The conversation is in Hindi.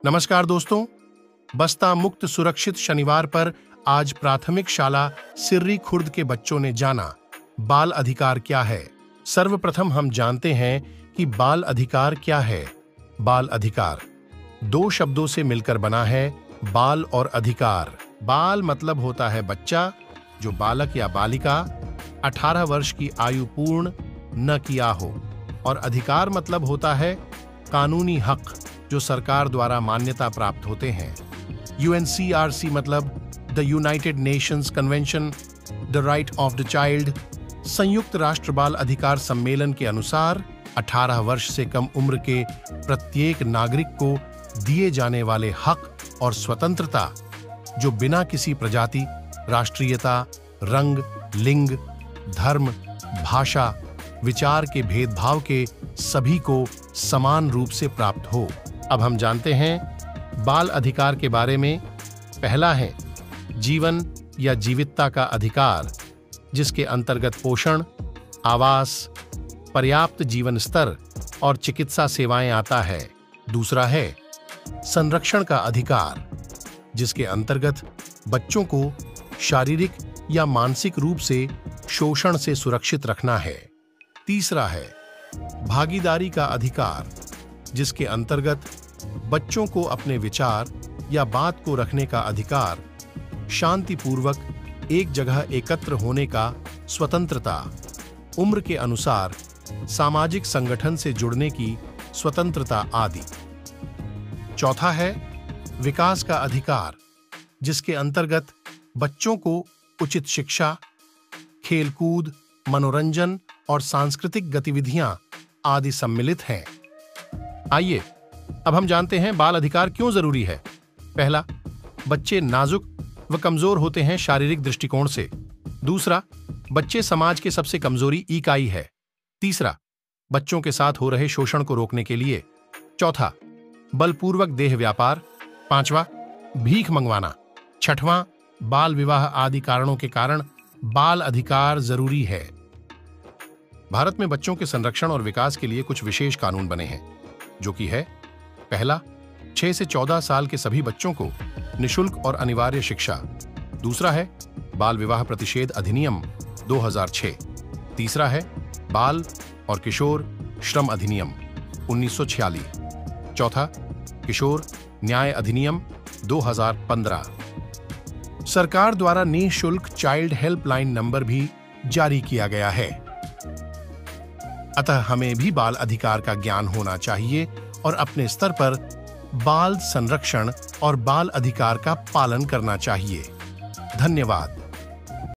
नमस्कार दोस्तों, बस्ता मुक्त सुरक्षित शनिवार पर आज प्राथमिक शाला सिर्री खुर्द के बच्चों ने जाना बाल अधिकार क्या है। सर्वप्रथम हम जानते हैं कि बाल अधिकार क्या है। बाल अधिकार दो शब्दों से मिलकर बना है, बाल और अधिकार। बाल मतलब होता है बच्चा, जो बालक या बालिका 18 वर्ष की आयु पूर्ण न किया हो, और अधिकार मतलब होता है कानूनी हक जो सरकार द्वारा मान्यता प्राप्त होते हैं। UNCRC मतलब the United Nations convention the right of the child. संयुक्त राष्ट्र बाल अधिकार सम्मेलन के अनुसार 18 वर्ष से कम उम्र के प्रत्येक नागरिक को दिए जाने वाले हक और स्वतंत्रता, जो बिना किसी प्रजाति, राष्ट्रीयता, रंग, लिंग, धर्म, भाषा, विचार के भेदभाव के सभी को समान रूप से प्राप्त हो। अब हम जानते हैं बाल अधिकार के बारे में। पहला है जीवन या जीवितता का अधिकार, जिसके अंतर्गत पोषण, आवास, पर्याप्त जीवन स्तर और चिकित्सा सेवाएं आता है। दूसरा है संरक्षण का अधिकार, जिसके अंतर्गत बच्चों को शारीरिक या मानसिक रूप से शोषण से सुरक्षित रखना है। तीसरा है भागीदारी का अधिकार, जिसके अंतर्गत बच्चों को अपने विचार या बात को रखने का अधिकार, शांतिपूर्वक एक जगह एकत्र होने का स्वतंत्रता, उम्र के अनुसार सामाजिक संगठन से जुड़ने की स्वतंत्रता आदि। चौथा है विकास का अधिकार, जिसके अंतर्गत बच्चों को उचित शिक्षा, खेलकूद, मनोरंजन और सांस्कृतिक गतिविधियां आदि सम्मिलित हैं। आइए अब हम जानते हैं बाल अधिकार क्यों जरूरी है। पहला, बच्चे नाजुक व कमजोर होते हैं शारीरिक दृष्टिकोण से। दूसरा, बच्चे समाज के सबसे कमजोरी इकाई है। तीसरा, बच्चों के साथ हो रहे शोषण को रोकने के लिए। चौथा, बलपूर्वक देह व्यापार। पांचवा, भीख मंगवाना। छठवां, बाल विवाह आदि कारणों के कारण बाल अधिकार जरूरी है। भारत में बच्चों के संरक्षण और विकास के लिए कुछ विशेष कानून बने हैं, जो कि है पहला, 6 से 14 साल के सभी बच्चों को निशुल्क और अनिवार्य शिक्षा। दूसरा है बाल विवाह प्रतिषेध अधिनियम 2006। तीसरा है बाल और किशोर श्रम अधिनियम 1946। चौथा, किशोर न्याय अधिनियम 2015। सरकार द्वारा निःशुल्क चाइल्ड हेल्पलाइन नंबर भी जारी किया गया है। अतः हमें भी बाल अधिकार का ज्ञान होना चाहिए और अपने स्तर पर बाल संरक्षण और बाल अधिकार का पालन करना चाहिए। धन्यवाद।